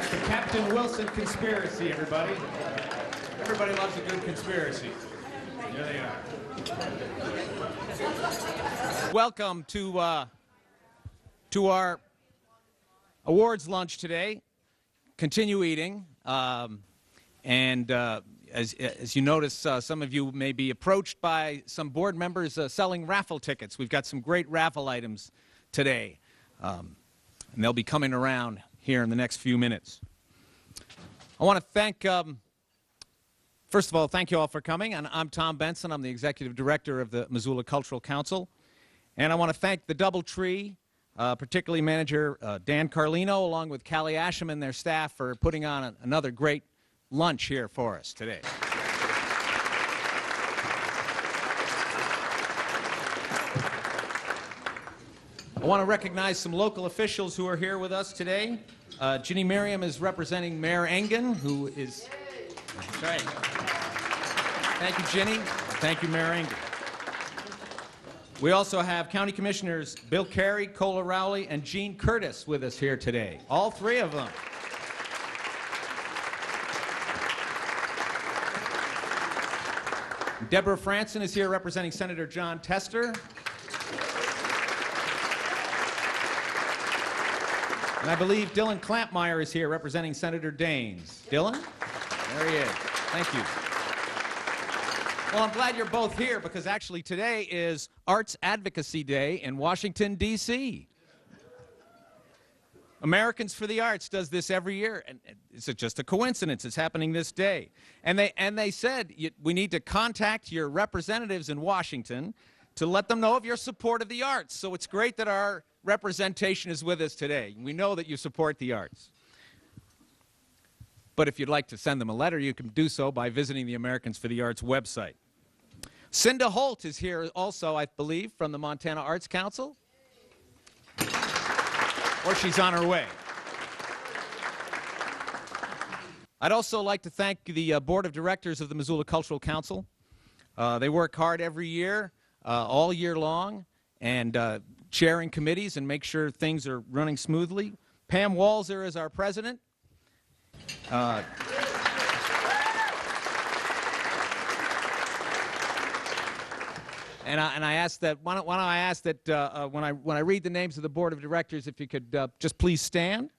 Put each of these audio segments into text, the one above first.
That's the Captain Wilson conspiracy, everybody. Everybody loves a good conspiracy. Here they are. Welcome to our awards lunch today. Continue eating. As you notice, some of you may be approached by some board members selling raffle tickets. We've got some great raffle items today, and they'll be coming around here in the next few minutes. I want to thank, first of all, thank you all for coming. And I'm Tom Benson. I'm the Executive Director of the Missoula Cultural Council. And I want to thank the DoubleTree, particularly Manager Dan Carlino, along with Callie Asham and their staff for putting on another great lunch here for us today. I want to recognize some local officials who are here with us today. Ginny Merriam is representing Mayor Engen, who is... That's right. Thank you, Ginny. Thank you, Mayor Engen. We also have County Commissioners Bill Carey, Cola Rowley, and Gene Curtis with us here today. All three of them. Deborah Franson is here representing Senator John Tester. And I believe Dylan Clampmeyer is here representing Senator Daines. Dylan? There he is. Thank you. Well, I'm glad you're both here because actually today is Arts Advocacy Day in Washington, D.C. Americans for the Arts does this every year, and it's just a coincidence. It's happening this day. And they said we need to contact your representatives in Washington to let them know of your support of the arts. So it's great that our representation is with us today. We know that you support the arts. But if you'd like to send them a letter, you can do so by visiting the Americans for the Arts website. Cinda Holt is here also, I believe, from the Montana Arts Council. Or she's on her way. I'd also like to thank the Board of Directors of the Missoula Cultural Council. They work hard every year, all year long, and chairing committees and make sure things are running smoothly. Pam Walzer is our president. And I ask that, why don't I ask that when I read the names of the Board of Directors, if you could just please stand.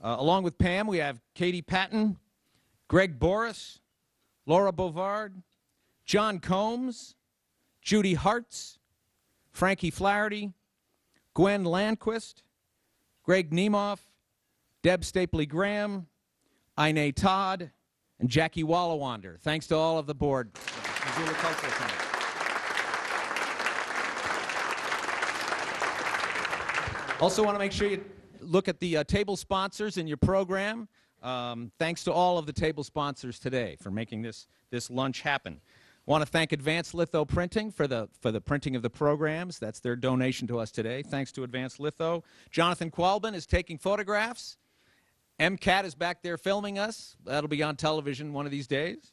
Along with Pam, we have Katie Patton, Greg Boris, Laura Bovard, John Combs, Judy Hartz, Frankie Flaherty, Gwen Landquist, Greg Niemoff, Deb Stapley-Graham, Ine Todd, and Jackie Wallawander. Thanks to all of the board of Missoula Cultural Council. Also want to make sure you look at the table sponsors in your program. Thanks to all of the table sponsors today for making this lunch happen. I want to thank Advanced Litho Printing for the printing of the programs. That's their donation to us today. Thanks to Advanced Litho. Jonathan Qualbin is taking photographs. MCAT is back there filming us. That'll be on television one of these days.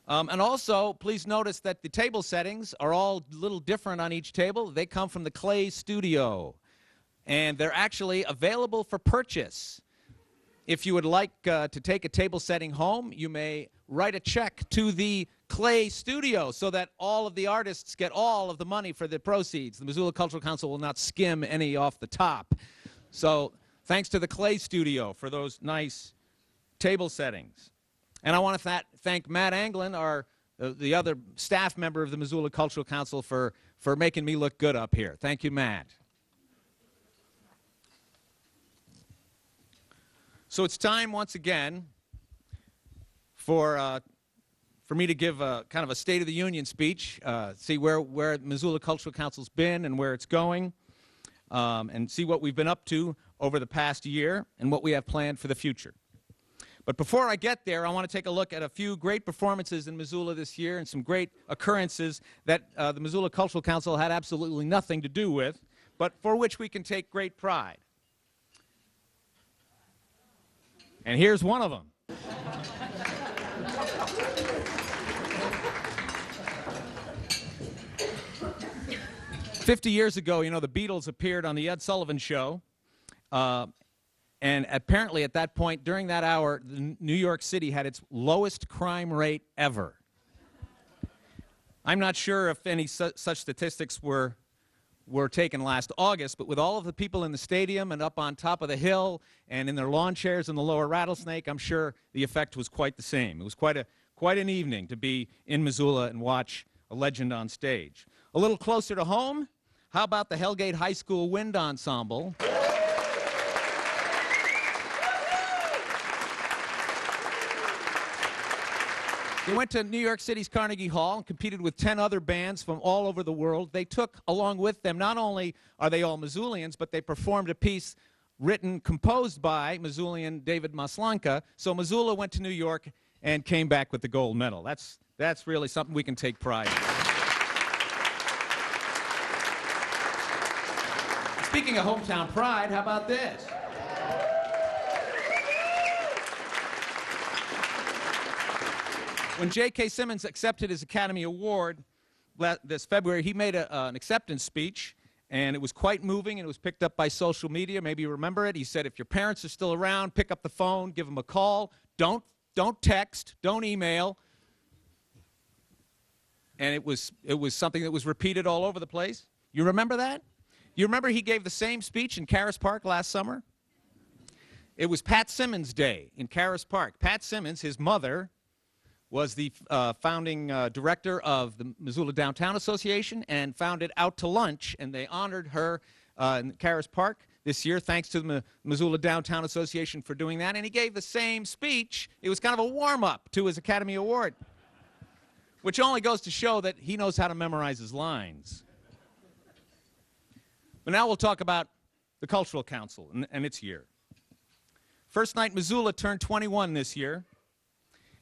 And also, please notice that the table settings are all a little different on each table. They come from the Clay Studio, and they're actually available for purchase. If you would like to take a table setting home, you may write a check to the Clay Studio so that all of the artists get all of the money for the proceeds. The Missoula Cultural Council will not skim any off the top. So thanks to the Clay Studio for those nice table settings. And I want to thank Matt Anglin, the other staff member of the Missoula Cultural Council, for making me look good up here. Thank you, Matt. So it's time once again for me to give kind of a State of the Union speech, see where Missoula Cultural Council's been and where it's going, and see what we've been up to over the past year and what we have planned for the future. But before I get there, I want to take a look at a few great performances in Missoula this year and some great occurrences that the Missoula Cultural Council had absolutely nothing to do with, but for which we can take great pride. And here's one of them. 50 years ago, you know, the Beatles appeared on the Ed Sullivan Show, And apparently at that point, during that hour, New York City had its lowest crime rate ever. I'm not sure if any such statistics were taken last August, but with all of the people in the stadium and up on top of the hill and in their lawn chairs in the lower Rattlesnake, I'm sure the effect was quite the same. It was quite an evening to be in Missoula and watch a legend on stage. A little closer to home, how about the Hellgate High School Wind Ensemble? They went to New York City's Carnegie Hall and competed with 10 other bands from all over the world. They took along with them, not only are they all Missoulians, but they performed a piece composed by Missoulian David Maslanka. So Missoula went to New York and came back with the gold medal. That's really something we can take pride in. Speaking of hometown pride, how about this? When J.K. Simmons accepted his Academy Award this February, he made an acceptance speech, and it was quite moving, and it was picked up by social media. Maybe you remember it. He said, if your parents are still around, pick up the phone, give them a call. Don't text, don't email. And it was something that was repeated all over the place. You remember that? You remember he gave the same speech in Caras Park last summer? It was Pat Simmons' day in Caras Park. Pat Simmons, his mother, was the founding director of the Missoula Downtown Association and founded Out to Lunch, and they honored her in Caras Park this year, thanks to the Missoula Downtown Association for doing that, and he gave the same speech. It was kind of a warm-up to his Academy Award, which only goes to show that he knows how to memorize his lines. But now we'll talk about the Cultural Council and its year. First Night Missoula turned 21 this year.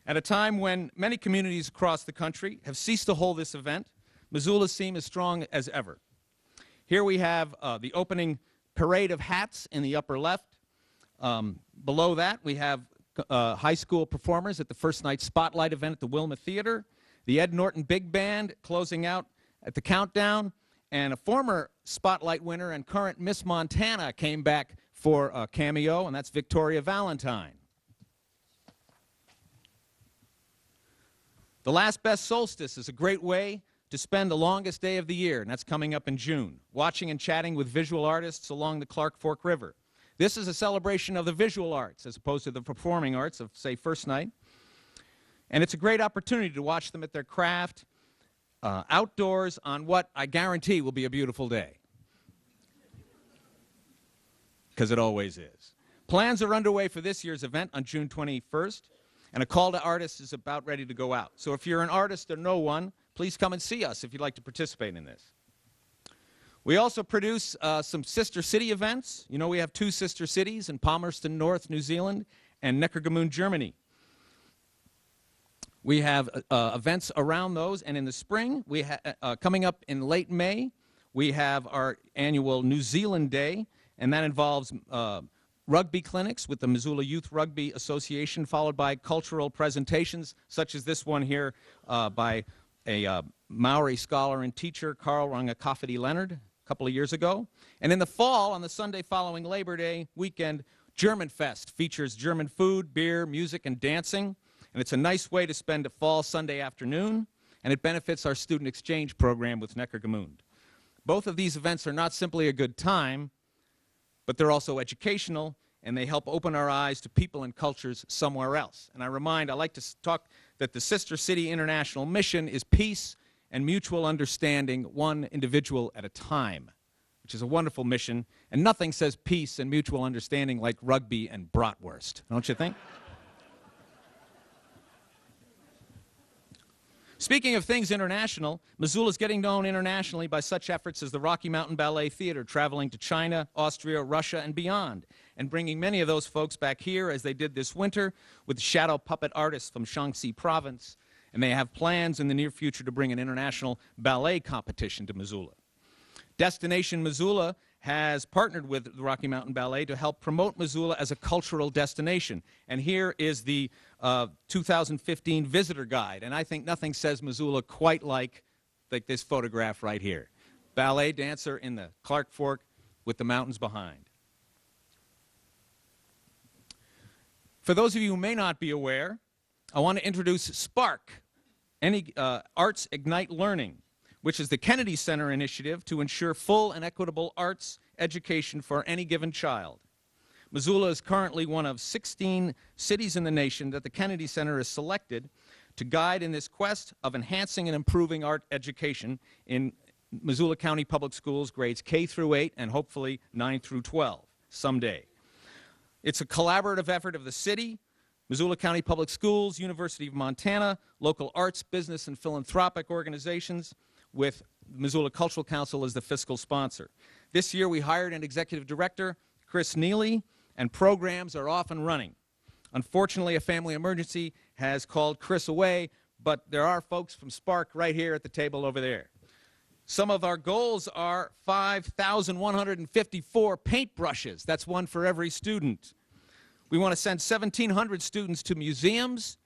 At a time when many communities across the country have ceased to hold this event, Missoula seems as strong as ever. Here we have the opening parade of hats in the upper left. Below that, we have high school performers at the First Night Spotlight event at the Wilma Theater, the Ed Norton Big Band closing out at the Countdown, and a former Spotlight winner and current Miss Montana came back for a cameo, and that's Victoria Valentine. The last best solstice is a great way to spend the longest day of the year, and that's coming up in June, watching and chatting with visual artists along the Clark Fork River. This is a celebration of the visual arts as opposed to the performing arts of, say, First Night. And it's a great opportunity to watch them at their craft outdoors on what I guarantee will be a beautiful day. Because it always is. Plans are underway for this year's event on June 21st. And a call to artists is about ready to go out. So if you're an artist or know one, please come and see us if you'd like to participate in this. We also produce some sister city events. You know, we have 2 sister cities in Palmerston North, New Zealand, and Neckargemünd, Germany. We have events around those, and in the spring, coming up in late May, we have our annual New Zealand Day, and that involves rugby clinics with the Missoula Youth Rugby Association, followed by cultural presentations, such as this one here by a Maori scholar and teacher, Carl Rangakafiti Leonard, a couple of years ago. And in the fall, on the Sunday following Labor Day weekend, German Fest features German food, beer, music, and dancing. And it's a nice way to spend a fall Sunday afternoon, and it benefits our student exchange program with Neckargemünd. Both of these events are not simply a good time, but they're also educational, and they help open our eyes to people and cultures somewhere else. And I like to talk that the Sister City International mission is peace and mutual understanding, one individual at a time, which is a wonderful mission. And nothing says peace and mutual understanding like rugby and bratwurst, don't you think? Speaking of things international, Missoula is getting known internationally by such efforts as the Rocky Mountain Ballet Theater, traveling to China, Austria, Russia, and beyond, and bringing many of those folks back here, as they did this winter, with shadow puppet artists from Shaanxi Province, and they have plans in the near future to bring an international ballet competition to Missoula. Destination Missoula has partnered with the Rocky Mountain Ballet to help promote Missoula as a cultural destination. And here is the 2015 visitor guide. And I think nothing says Missoula quite like this photograph right here. Ballet dancer in the Clark Fork with the mountains behind. For those of you who may not be aware, I want to introduce Spark, Arts Ignite Learning, which is the Kennedy Center initiative to ensure full and equitable arts education for any given child. Missoula is currently one of 16 cities in the nation that the Kennedy Center has selected to guide in this quest of enhancing and improving art education in Missoula County Public Schools grades K through 8 and hopefully 9 through 12 someday. It's a collaborative effort of the city, Missoula County Public Schools, University of Montana, local arts, business, and philanthropic organizations, with Missoula Cultural Council as the fiscal sponsor. This year we hired an executive director, Chris Neely, and programs are off and running. Unfortunately, a family emergency has called Chris away, but there are folks from Spark right here at the table over there. Some of our goals are 5,154 paintbrushes. That's one for every student. We want to send 1,700 students to museums.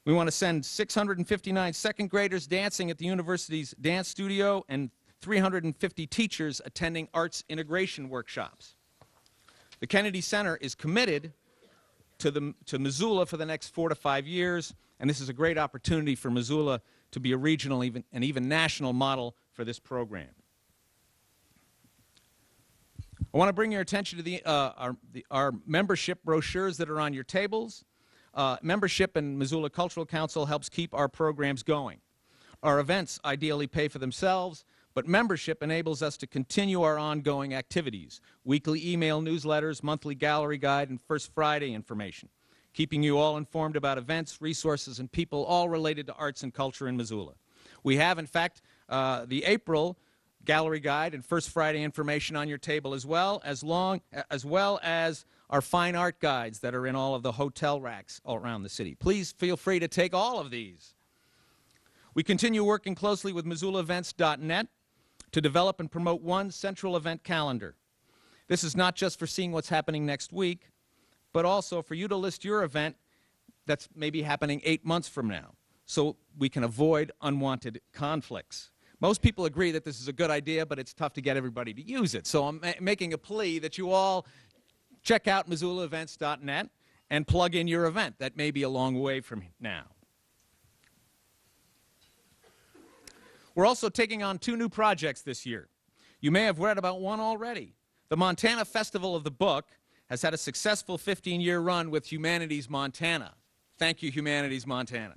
We want to send 659 second graders dancing at the university's dance studio and 350 teachers attending arts integration workshops. The Kennedy Center is committed to Missoula for the next 4 to 5 years, and this is a great opportunity for Missoula to be a regional and even national model for this program. I want to bring your attention to our membership brochures that are on your tables. Membership in Missoula Cultural Council helps keep our programs going. Our events ideally pay for themselves, but membership enables us to continue our ongoing activities, weekly email newsletters, monthly gallery guide, and First Friday information, keeping you all informed about events, resources, and people all related to arts and culture in Missoula. We have, in fact, the April gallery guide and First Friday information on your table as well as our fine art guides that are in all of the hotel racks all around the city. Please feel free to take all of these. We continue working closely with MissoulaEvents.net to develop and promote one central event calendar. This is not just for seeing what's happening next week, but also for you to list your event that's maybe happening 8 months from now, so we can avoid unwanted conflicts. Most people agree that this is a good idea, but it's tough to get everybody to use it. So I'm making a plea that you all check out MissoulaEvents.net and plug in your event. That may be a long way from now. We're also taking on 2 new projects this year. You may have read about one already. The Montana Festival of the Book has had a successful 15-year run with Humanities Montana. Thank you, Humanities Montana.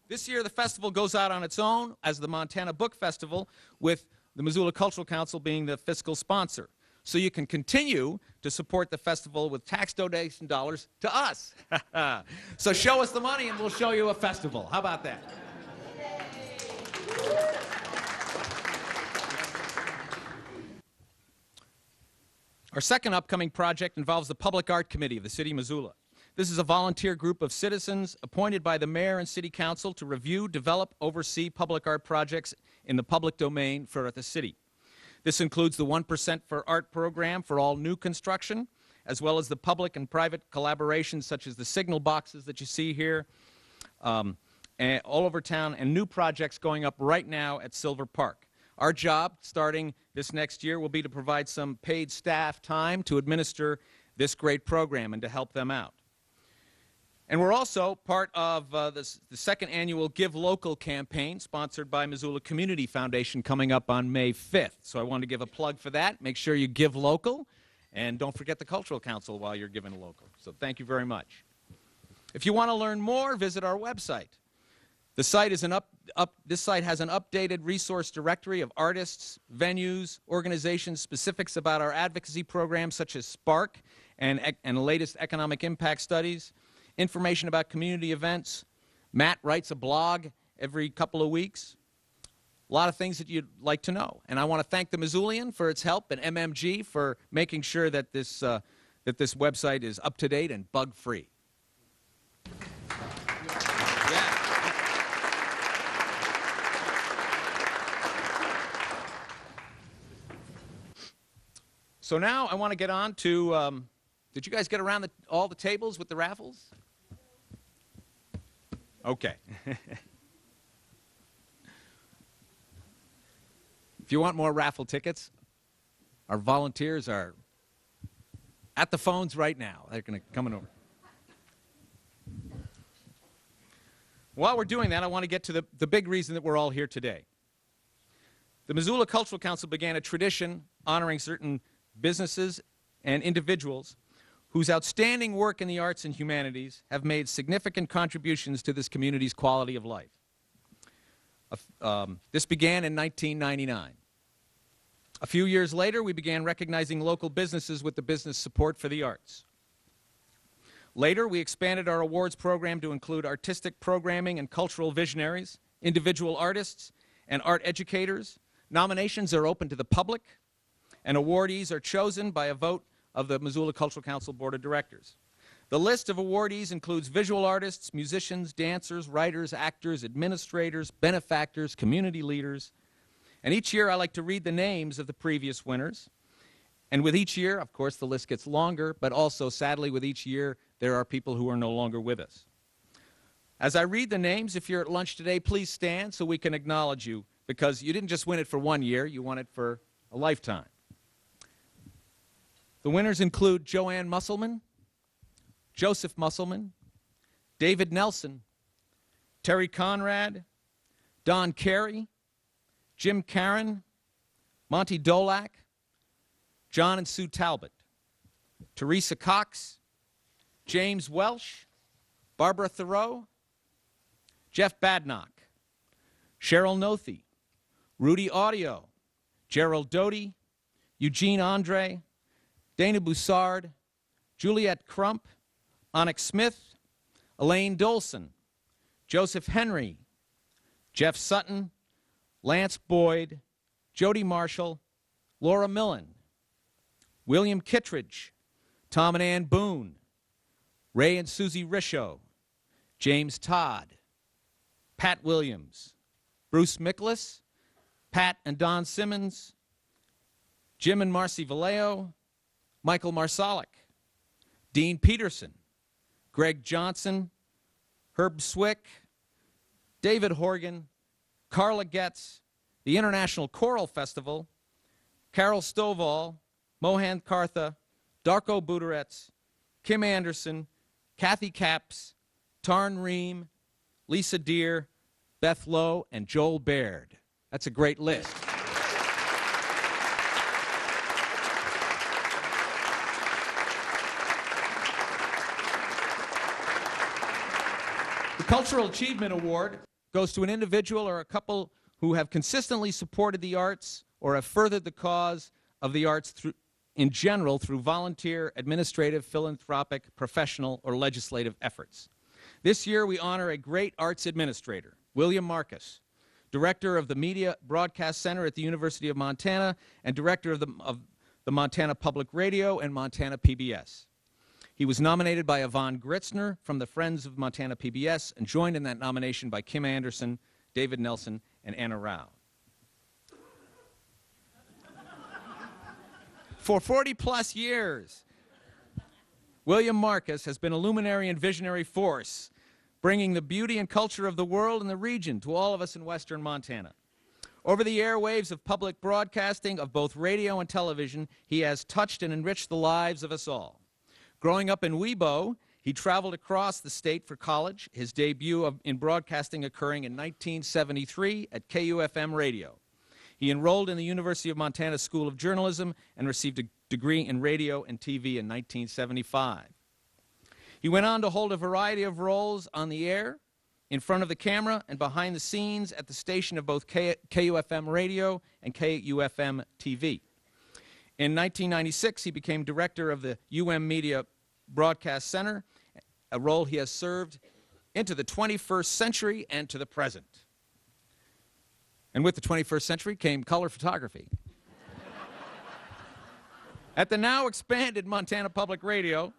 This year, the festival goes out on its own as the Montana Book Festival, with the Missoula Cultural Council being the fiscal sponsor. So you can continue to support the festival with tax donation dollars to us. So show us the money and we'll show you a festival. How about that? Our second upcoming project involves the Public Art Committee of the City of Missoula. This is a volunteer group of citizens appointed by the mayor and city council to review, develop, oversee public art projects in the public domain for the city. This includes the 1% for Art program for all new construction, as well as the public and private collaborations such as the signal boxes that you see here, and all over town, and new projects going up right now at Silver Park. Our job, starting this next year, will be to provide some paid staff time to administer this great program and to help them out. And we're also part of the second annual Give Local campaign, sponsored by Missoula Community Foundation, coming up on May 5th. So I want to give a plug for that. Make sure you give local, and don't forget the Cultural Council while you're giving local. So thank you very much. If you want to learn more, visit our website. This site has an updated resource directory of artists, venues, organizations, specifics about our advocacy programs such as Spark and the latest economic impact studies, information about community events. Matt writes a blog every couple of weeks. A lot of things that you'd like to know. And I want to thank the Missoulian for its help and MMG for making sure that this website is up to date and bug free. So now I want to get on to, did you guys get around all the tables with the raffles? Okay. If you want more raffle tickets, our volunteers are at the phones right now. They're going to come over. While we're doing that, I want to get to the big reason that we're all here today. The Missoula Cultural Council began a tradition honoring certain businesses and individuals whose outstanding work in the arts and humanities have made significant contributions to this community's quality of life. This began in 1999. A few years later, we began recognizing local businesses with the Business Support for the Arts. Later, we expanded our awards program to include artistic programming and cultural visionaries, individual artists, and art educators. Nominations are open to the public, and awardees are chosen by a vote of the Missoula Cultural Council Board of Directors. The list of awardees includes visual artists, musicians, dancers, writers, actors, administrators, benefactors, community leaders. And each year I like to read the names of the previous winners. And with each year, of course, the list gets longer, but also, sadly, with each year, there are people who are no longer with us. As I read the names, if you're at lunch today, please stand so we can acknowledge you, because you didn't just win it for 1 year, you won it for a lifetime. The winners include Joanne Musselman, Joseph Musselman, David Nelson, Terry Conrad, Don Carey, Jim Caron, Monty Dolak, John and Sue Talbot, Teresa Cox, James Welsh, Barbara Thoreau, Jeff Badnock, Cheryl Nothey, Rudy Audio, Gerald Doty, Eugene Andre, Dana Boussard, Juliette Crump, Onyx Smith, Elaine Dolson, Joseph Henry, Jeff Sutton, Lance Boyd, Jody Marshall, Laura Millen, William Kittredge, Tom and Ann Boone, Ray and Susie Risho, James Todd, Pat Williams, Bruce Miklas, Pat and Don Simmons, Jim and Marcy Vallejo, Michael Marsalic, Dean Peterson, Greg Johnson, Herb Swick, David Horgan, Carla Getz, the International Choral Festival, Carol Stovall, Mohan Kartha, Darko Budaretz, Kim Anderson, Kathy Capps, Tarn Ream, Lisa Deer, Beth Lowe, and Joel Baird. That's a great list. The Cultural Achievement Award goes to an individual or a couple who have consistently supported the arts or have furthered the cause of the arts in general through volunteer, administrative, philanthropic, professional, or legislative efforts. This year we honor a great arts administrator, William Marcus, director of the Media Broadcast Center at the University of Montana and director of the Montana Public Radio and Montana PBS. He was nominated by Yvonne Gritzner from the Friends of Montana PBS and joined in that nomination by Kim Anderson, David Nelson, and Anna Rao. For 40-plus years, William Marcus has been a luminary and visionary force, bringing the beauty and culture of the world and the region to all of us in western Montana. Over the airwaves of public broadcasting of both radio and television, he has touched and enriched the lives of us all. Growing up in Webo, he traveled across the state for college, his debut in broadcasting occurring in 1973 at KUFM Radio. He enrolled in the University of Montana School of Journalism and received a degree in radio and TV in 1975. He went on to hold a variety of roles on the air, in front of the camera, and behind the scenes at the station of both KUFM Radio and KUFM TV. In 1996, he became director of the Media Broadcast Center, a role he has served into the 21st century and to the present. And with the 21st century came color photography. At the now expanded Montana Public Radio,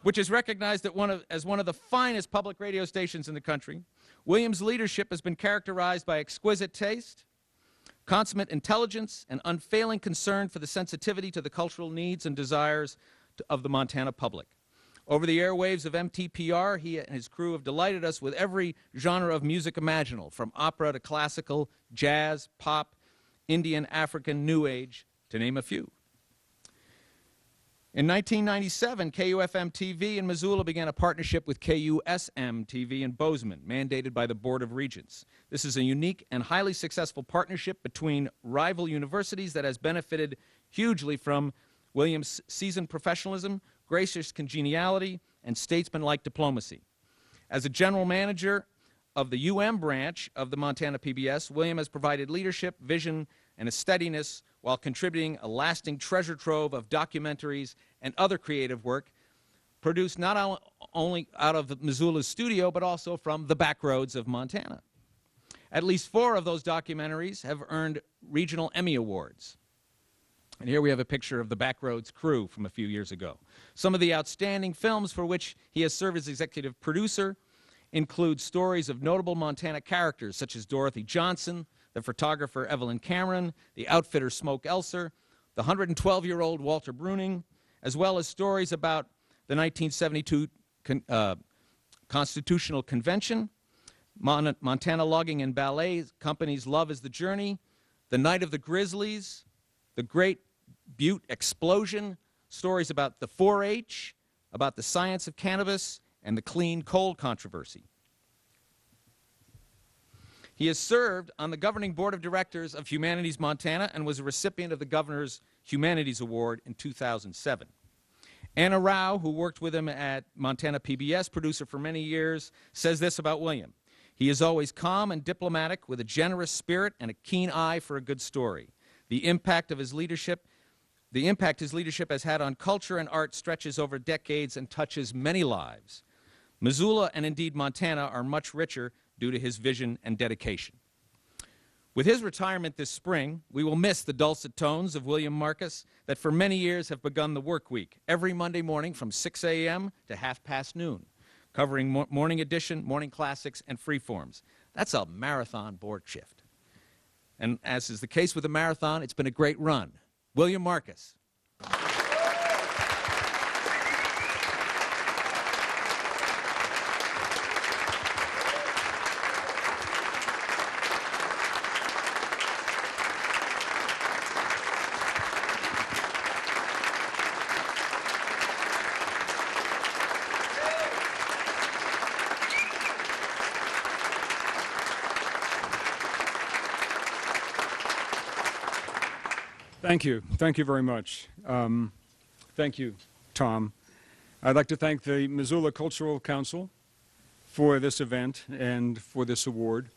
which is recognized as one of the finest public radio stations in the country, William's leadership has been characterized by exquisite taste, consummate intelligence, and unfailing concern for the sensitivity to the cultural needs and desires of the Montana public. Over the airwaves of MTPR, he and his crew have delighted us with every genre of music imaginable, from opera to classical, jazz, pop, Indian, African, New Age, to name a few. In 1997, KUFM-TV in Missoula began a partnership with KUSM-TV in Bozeman, mandated by the Board of Regents. This is a unique and highly successful partnership between rival universities that has benefited hugely from William's seasoned professionalism, gracious congeniality, and statesman-like diplomacy. As a general manager of the UM branch of the Montana PBS, William has provided leadership, vision, and a steadiness while contributing a lasting treasure trove of documentaries and other creative work produced not only out of the Missoula studio, but also from the back roads of Montana. At least 4 of those documentaries have earned regional Emmy Awards. And here we have a picture of the Backroads crew from a few years ago. Some of the outstanding films for which he has served as executive producer include stories of notable Montana characters such as Dorothy Johnson, the photographer Evelyn Cameron, the outfitter Smoke Elser, the 112-year-old Walter Bruning, as well as stories about the 1972 Constitutional Convention, Montana Logging and Ballet Company's Love is the Journey, the Night of the Grizzlies, the Great Butte Explosion, stories about the 4-H, about the science of cannabis, and the clean coal controversy. He has served on the governing board of directors of Humanities Montana and was a recipient of the Governor's Humanities Award in 2007. Anna Rao, who worked with him at Montana PBS, producer for many years, says this about William. He is always calm and diplomatic with a generous spirit and a keen eye for a good story. The impact his leadership has had on culture and art stretches over decades and touches many lives. Missoula and indeed Montana are much richer due to his vision and dedication. With his retirement this spring, we will miss the dulcet tones of William Marcus that for many years have begun the work week, every Monday morning from 6 a.m. to 12:30 noon, covering morning edition, morning classics, and freeforms. That's a marathon board shift. And as is the case with the marathon, it's been a great run. William Marcus. Thank you. Thank you very much. Thank you, Tom. I'd like to thank the Missoula Cultural Council for this event and for this award.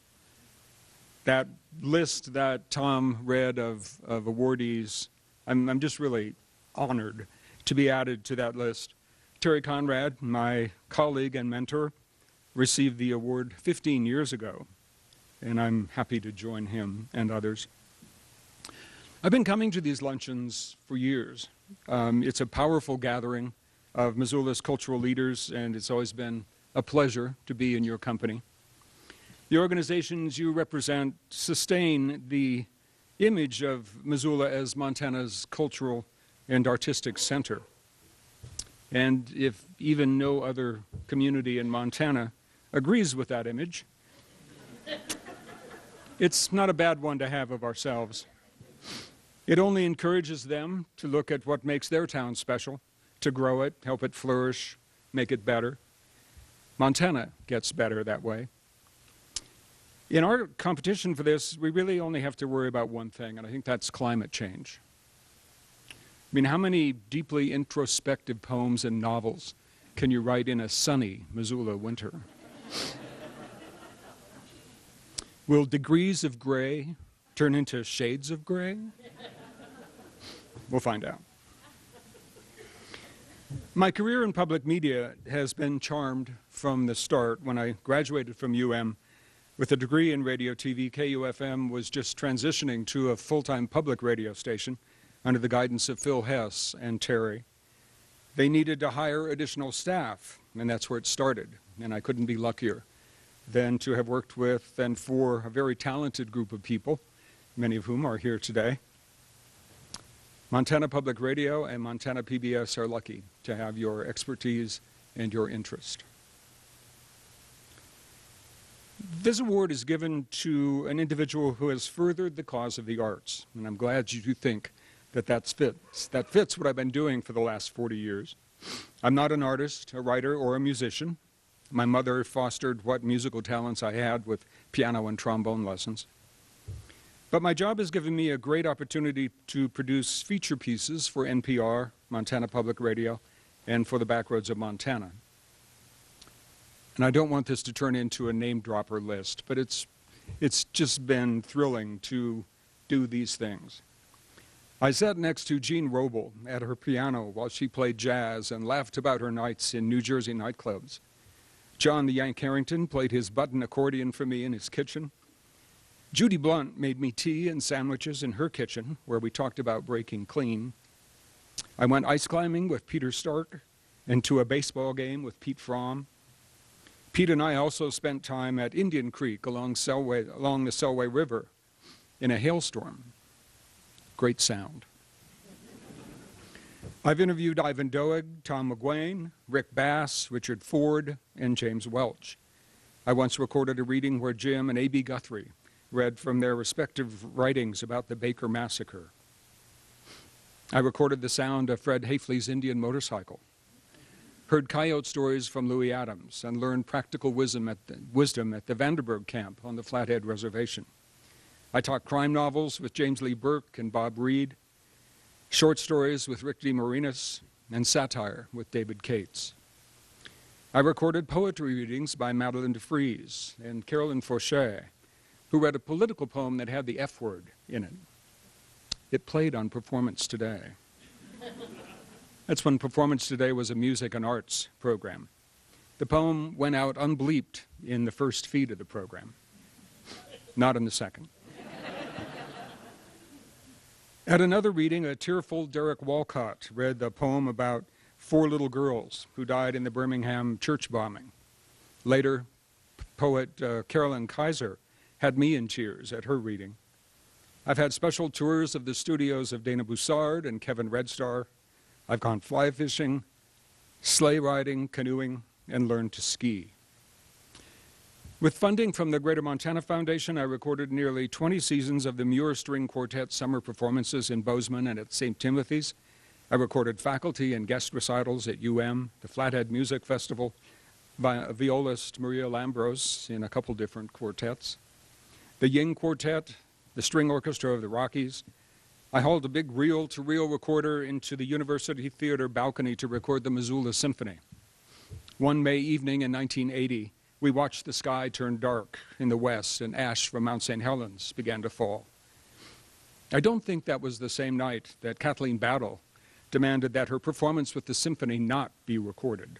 That list that Tom read of awardees, I'm just really honored to be added to that list. Terry Conrad, my colleague and mentor, received the award 15 years ago, and I'm happy to join him and others. I've been coming to these luncheons for years. It's a powerful gathering of Missoula's cultural leaders, and it's always been a pleasure to be in your company. The organizations you represent sustain the image of Missoula as Montana's cultural and artistic center. And if even no other community in Montana agrees with that image, it's not a bad one to have of ourselves. It only encourages them to look at what makes their town special, to grow it, help it flourish, make it better. Montana gets better that way. In our competition for this, we really only have to worry about one thing, and I think that's climate change. I mean, how many deeply introspective poems and novels can you write in a sunny Missoula winter? Will degrees of gray turn into shades of gray? We'll find out. My career in public media has been charmed from the start. When I graduated from UM with a degree in radio TV, KUFM was just transitioning to a full-time public radio station under the guidance of Phil Hess and Terry. They needed to hire additional staff, and that's where it started. And I couldn't be luckier than to have worked with and for a very talented group of people, many of whom are here today. Montana Public Radio and Montana PBS are lucky to have your expertise and your interest. This award is given to an individual who has furthered the cause of the arts, and I'm glad you do think that that fits what I've been doing for the last 40 years. I'm not an artist, a writer, or a musician. My mother fostered what musical talents I had with piano and trombone lessons. But my job has given me a great opportunity to produce feature pieces for NPR, Montana Public Radio, and for the Backroads of Montana. And I don't want this to turn into a name-dropper list, but it's just been thrilling to do these things. I sat next to Jean Roble at her piano while she played jazz and laughed about her nights in New Jersey nightclubs. John the Yank Harrington played his button accordion for me in his kitchen. Judy Blunt made me tea and sandwiches in her kitchen, where we talked about breaking clean. I went ice climbing with Peter Stark and to a baseball game with Pete Fromm. Pete and I also spent time at Indian Creek along the Selway River in a hailstorm. Great sound. I've interviewed Ivan Doig, Tom McGuane, Rick Bass, Richard Ford, and James Welch. I once recorded a reading where Jim and A.B. Guthrie read from their respective writings about the Baker Massacre. I recorded the sound of Fred Hafley's Indian motorcycle, heard coyote stories from Louis Adams, and learned practical wisdom at the Vanderburg camp on the Flathead Reservation. I taught crime novels with James Lee Burke and Bob Reed, short stories with Rick DeMarinis, and satire with David Cates. I recorded poetry readings by Madeline DeFries and Carolyn Fauché, who read a political poem that had the F word in it. It played on Performance Today. That's when Performance Today was a music and arts program. The poem went out unbleeped in the first feed of the program, not in the second. At another reading, a tearful Derek Walcott read the poem about 4 little girls who died in the Birmingham church bombing. Later, poet Carolyn Kaiser had me in tears at her reading. I've had special tours of the studios of Dana Boussard and Kevin Redstar. I've gone fly fishing, sleigh riding, canoeing, and learned to ski. With funding from the Greater Montana Foundation, I recorded nearly 20 seasons of the Muir String Quartet summer performances in Bozeman and at St. Timothy's. I recorded faculty and guest recitals at UM, the Flathead Music Festival, violist Maria Lambros in a couple different quartets, the Ying Quartet, the String Orchestra of the Rockies. I hauled a big reel-to-reel recorder into the University Theater balcony to record the Missoula Symphony. One May evening in 1980, we watched the sky turn dark in the west and ash from Mount St. Helens began to fall. I don't think that was the same night that Kathleen Battle demanded that her performance with the symphony not be recorded.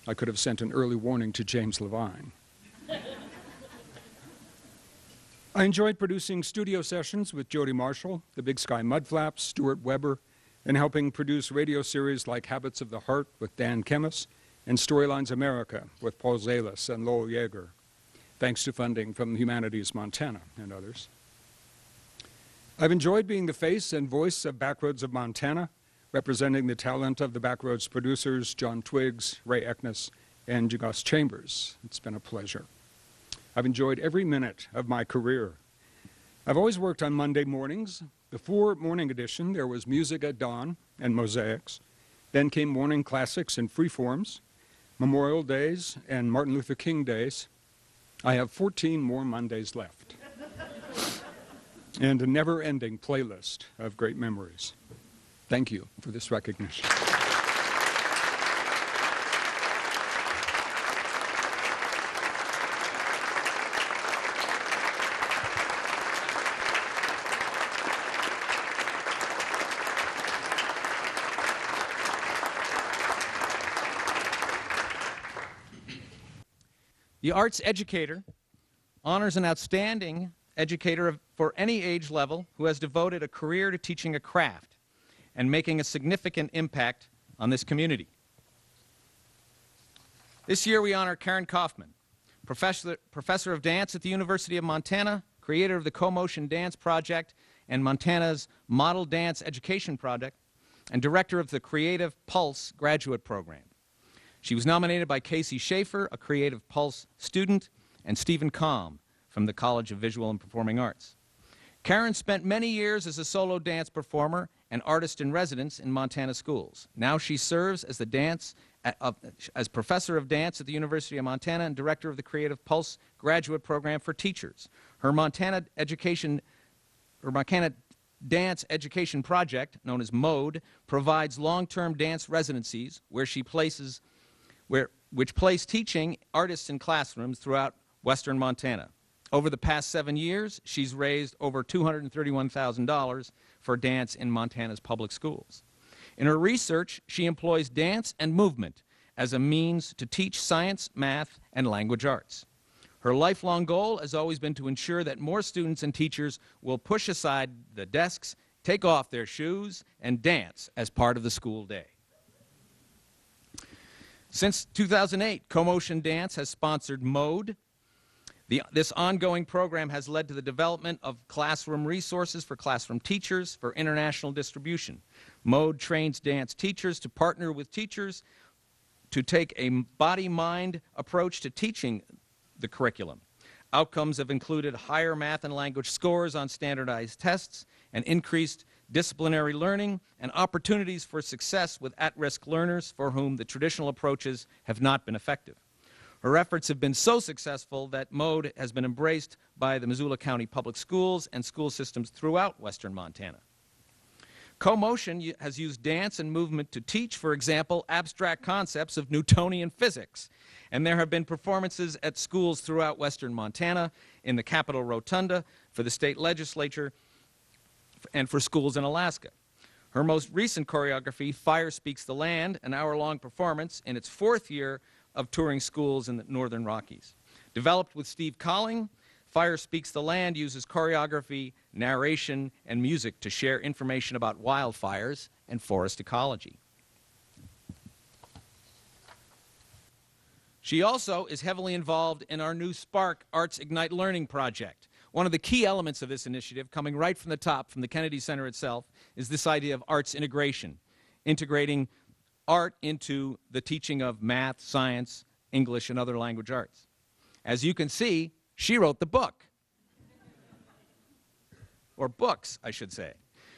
I could have sent an early warning to James Levine. I enjoyed producing studio sessions with Jody Marshall, the Big Sky Mudflaps, Stuart Weber, and helping produce radio series like Habits of the Heart with Dan Kemmis and Storylines America with Paul Zalis and Lowell Yeager, thanks to funding from Humanities Montana and others. I've enjoyed being the face and voice of Backroads of Montana, representing the talent of the Backroads producers, John Twiggs, Ray Eckness, and Jagos Chambers. It's been a pleasure. I've enjoyed every minute of my career. I've always worked on Monday mornings. Before Morning Edition, there was Music at Dawn and Mosaics. Then came Morning Classics and Freeforms, Memorial Days, and Martin Luther King Days. I have 14 more Mondays left. And a never-ending playlist of great memories. Thank you for this recognition. The Arts Educator honors an outstanding educator for any age level who has devoted a career to teaching a craft and making a significant impact on this community. This year we honor Karen Kaufman, professor of dance at the University of Montana, creator of the Co-Motion Dance Project and Montana's Model Dance Education Project, and director of the Creative Pulse graduate program. She was nominated by Casey Schaefer, a Creative Pulse student, and Stephen Kalm from the College of Visual and Performing Arts. Karen spent many years as a solo dance performer and artist in residence in Montana schools. Now she serves as as professor of dance at the University of Montana and director of the Creative Pulse graduate program for teachers. Her Montana Dance Education Project, known as MODE, provides long-term dance residencies which place teaching artists in classrooms throughout western Montana. Over the past 7 years, she's raised over $231,000 for dance in Montana's public schools. In her research, she employs dance and movement as a means to teach science, math, and language arts. Her lifelong goal has always been to ensure that more students and teachers will push aside the desks, take off their shoes, and dance as part of the school day. Since 2008, CoMotion Dance has sponsored MODE. This ongoing program has led to the development of classroom resources for classroom teachers for international distribution. MODE trains dance teachers to partner with teachers to take a body-mind approach to teaching the curriculum. Outcomes have included higher math and language scores on standardized tests and increased disciplinary learning and opportunities for success with at-risk learners for whom the traditional approaches have not been effective. Her efforts have been so successful that MODE has been embraced by the Missoula County Public Schools and school systems throughout western Montana. CoMotion has used dance and movement to teach, for example, abstract concepts of Newtonian physics. And there have been performances at schools throughout western Montana, in the Capitol Rotunda, for the state legislature, and for schools in Alaska. Her most recent choreography, Fire Speaks the Land, an hour-long performance in its 4th year of touring schools in the Northern Rockies. Developed with Steve Colling, Fire Speaks the Land uses choreography, narration, and music to share information about wildfires and forest ecology. She also is heavily involved in our new Spark Arts Ignite Learning project. One of the key elements of this initiative, coming right from the top, from the Kennedy Center itself, is this idea of arts integration, integrating art into the teaching of math, science, English, and other language arts. As you can see, she wrote the book. Or books, I should say.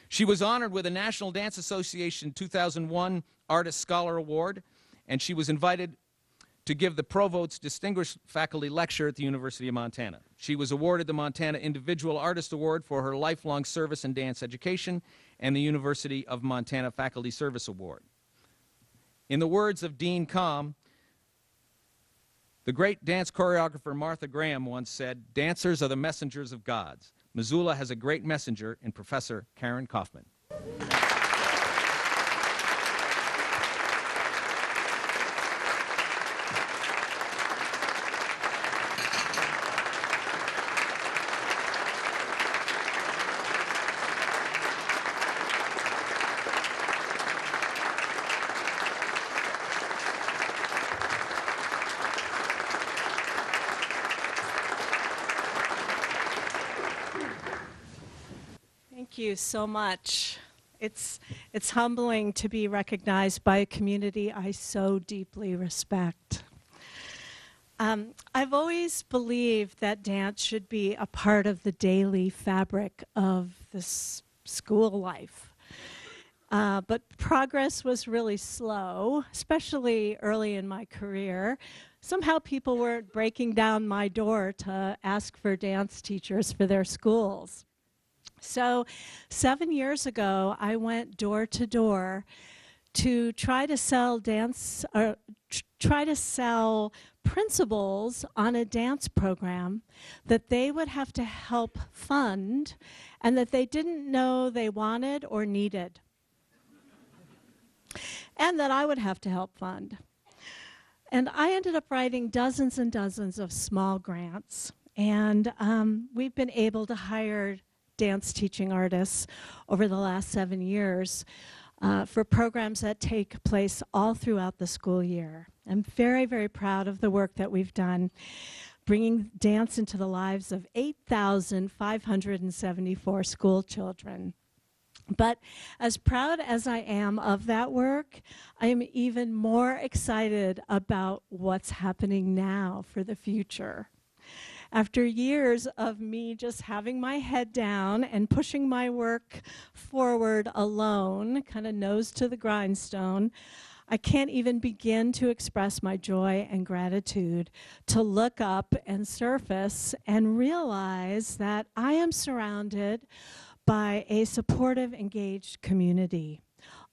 She was honored with a National Dance Association 2001 Artist Scholar Award, and she was invited to give the Provost's Distinguished Faculty Lecture at the University of Montana. She was awarded the Montana Individual Artist Award for her lifelong service in dance education and the University of Montana Faculty Service Award. In the words of Dean Kalm, the great dance choreographer Martha Graham once said, "Dancers are the messengers of gods." Missoula has a great messenger in Professor Karen Kaufman. Thank you so much. It's humbling to be recognized by a community I so deeply respect. I've always believed that dance should be a part of the daily fabric of this school life. But progress was really slow, especially early in my career. Somehow people weren't breaking down my door to ask for dance teachers for their schools. So 7 years ago, I went door to door to try to sell principals on a dance program that they would have to help fund and that they didn't know they wanted or needed, and that I would have to help fund. And I ended up writing dozens and dozens of small grants, and we've been able to hire dance teaching artists over the last 7 years for programs that take place all throughout the school year. I'm very, very proud of the work that we've done, bringing dance into the lives of 8,574 school children. But as proud as I am of that work, I am even more excited about what's happening now for the future. After years of me just having my head down and pushing my work forward alone, kind of nose to the grindstone, I can't even begin to express my joy and gratitude to look up and surface and realize that I am surrounded by a supportive, engaged community.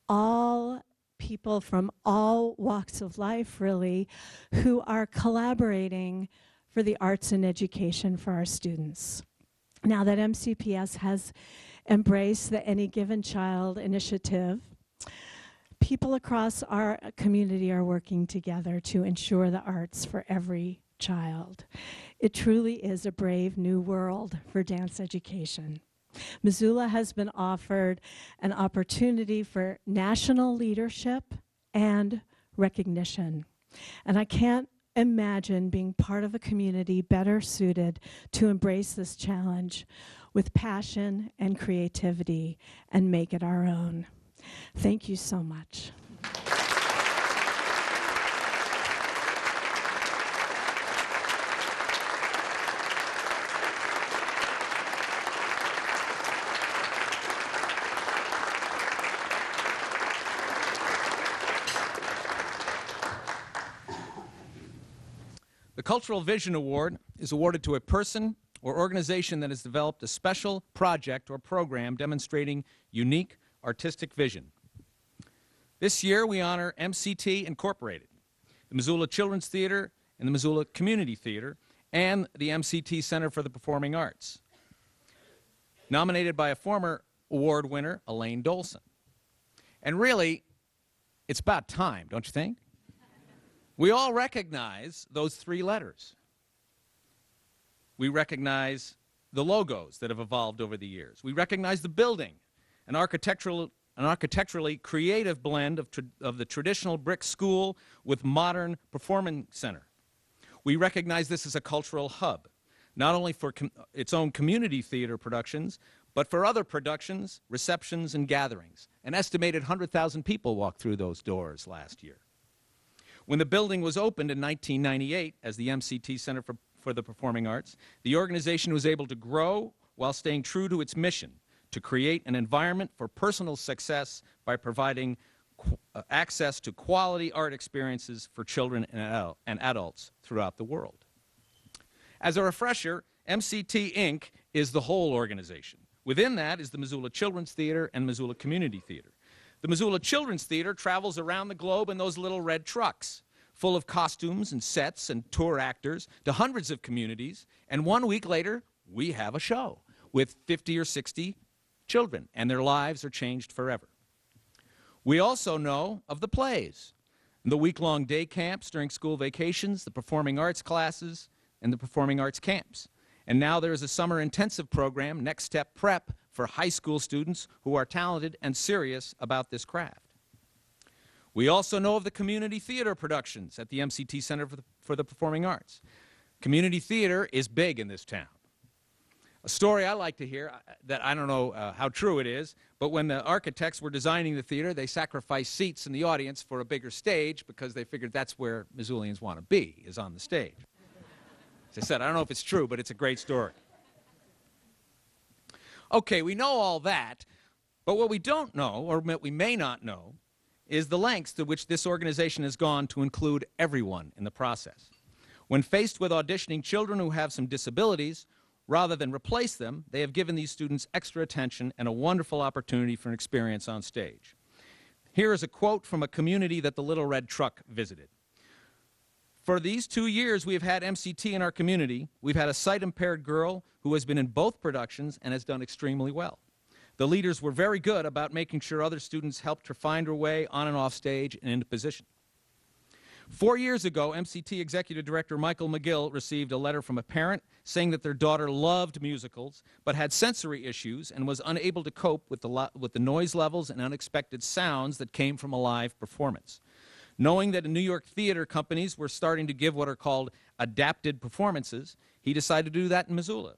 All people from all walks of life, really, who are collaborating for the arts and education for our students. Now that MCPS has embraced the Any Given Child initiative, people across our community are working together to ensure the arts for every child. It truly is a brave new world for dance education. Missoula has been offered an opportunity for national leadership and recognition. And I can't imagine being part of a community better suited to embrace this challenge with passion and creativity and make it our own. Thank you so much. The Cultural Vision Award is awarded to a person or organization that has developed a special project or program demonstrating unique artistic vision. This year, we honor MCT Incorporated, the Missoula Children's Theater and the Missoula Community Theater, and the MCT Center for the Performing Arts, nominated by a former award winner, Elaine Dolson. And really, it's about time, don't you think? We all recognize those three letters. We recognize the logos that have evolved over the years. We recognize the building, an architecturally creative blend of the traditional brick school with modern performing center. We recognize this as a cultural hub, not only for its own community theater productions, but for other productions, receptions, and gatherings. An estimated 100,000 people walked through those doors last year. When the building was opened in 1998 as the MCT Center for the Performing Arts, the organization was able to grow while staying true to its mission, to create an environment for personal success by providing access to quality art experiences for children and adults throughout the world. As a refresher, MCT Inc. is the whole organization. Within that is the Missoula Children's Theater and Missoula Community Theater. The Missoula Children's Theater travels around the globe in those little red trucks, full of costumes and sets and tour actors to hundreds of communities, and 1 week later, we have a show with 50 or 60 children, and their lives are changed forever. We also know of the plays, the week-long day camps during school vacations, the performing arts classes, and the performing arts camps. And now there is a summer intensive program, Next Step Prep, for high school students who are talented and serious about this craft. We also know of the community theater productions at the MCT Center for the Performing Arts. Community theater is big in this town. A story I like to hear, that I don't know how true it is, but when the architects were designing the theater, they sacrificed seats in the audience for a bigger stage because they figured that's where Missoulians want to be, is on the stage. As I said, I don't know if it's true, but it's a great story. Okay, we know all that, but what we don't know, or what we may not know, is the lengths to which this organization has gone to include everyone in the process. When faced with auditioning children who have some disabilities, rather than replace them, they have given these students extra attention and a wonderful opportunity for an experience on stage. Here is a quote from a community that the Little Red Truck visited. For these 2 years we have had MCT in our community, we've had a sight-impaired girl who has been in both productions and has done extremely well. The leaders were very good about making sure other students helped her find her way on and off stage and into position. 4 years ago, MCT Executive Director Michael McGill received a letter from a parent saying that their daughter loved musicals but had sensory issues and was unable to cope with the noise levels and unexpected sounds that came from a live performance. Knowing that New York theater companies were starting to give what are called adapted performances, he decided to do that in Missoula.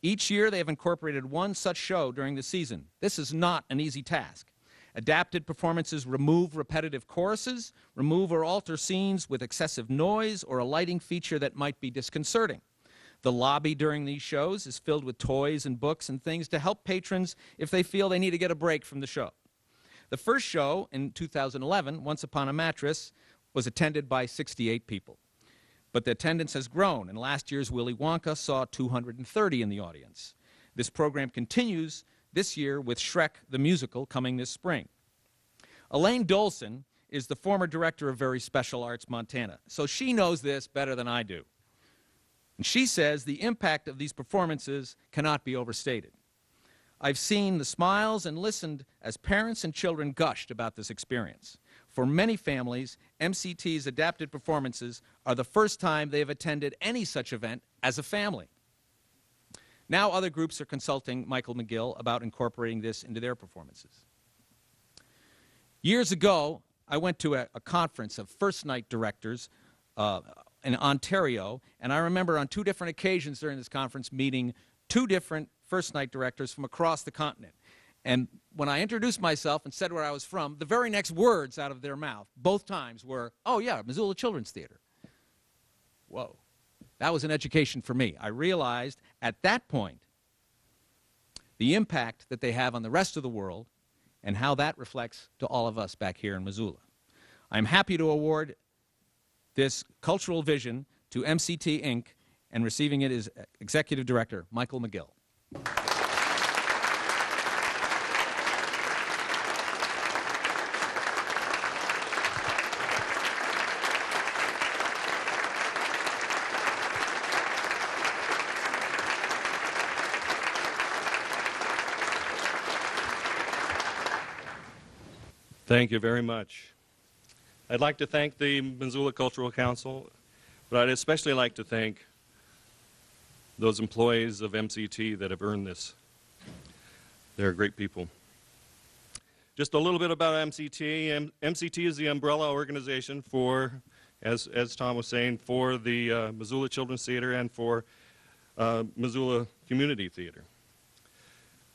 Each year they have incorporated one such show during the season. This is not an easy task. Adapted performances remove repetitive choruses, remove or alter scenes with excessive noise or a lighting feature that might be disconcerting. The lobby during these shows is filled with toys and books and things to help patrons if they feel they need to get a break from the show. The first show in 2011, Once Upon a Mattress, was attended by 68 people. But the attendance has grown, and last year's Willy Wonka saw 230 in the audience. This program continues this year with Shrek the Musical coming this spring. Elaine Dolson is the former director of Very Special Arts Montana, so she knows this better than I do. And she says the impact of these performances cannot be overstated. I've seen the smiles and listened as parents and children gushed about this experience. For many families, MCT's adapted performances are the first time they have attended any such event as a family. Now other groups are consulting Michael McGill about incorporating this into their performances. Years ago, I went to a conference of first-night directors in Ontario, and I remember on 2 different occasions during this conference meeting 2 different first-night directors from across the continent. And when I introduced myself and said where I was from, the very next words out of their mouth, both times, were, "Oh yeah, Missoula Children's Theater." Whoa. That was an education for me. I realized at that point the impact that they have on the rest of the world and how that reflects to all of us back here in Missoula. I'm happy to award this cultural vision to MCT Inc., and receiving it is Executive Director Michael McGill. Thank you very much. I'd like to thank the Missoula Cultural Council, but I'd especially like to thank those employees of MCT that have earned this. They're great people. Just a little bit about MCT. MCT is the umbrella organization for, as Tom was saying, for the Missoula Children's Theater and for Missoula Community Theater.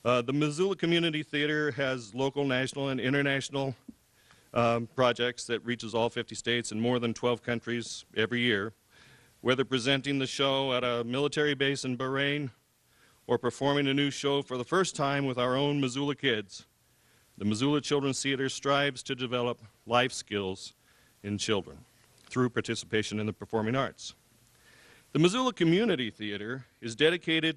The Missoula Community Theater has local, national, and international projects that reaches all 50 states and more than 12 countries every year, whether presenting the show at a military base in Bahrain or performing a new show for the first time with our own Missoula kids. The Missoula Children's Theater strives to develop life skills in children through participation in the performing arts. The Missoula Community Theater is dedicated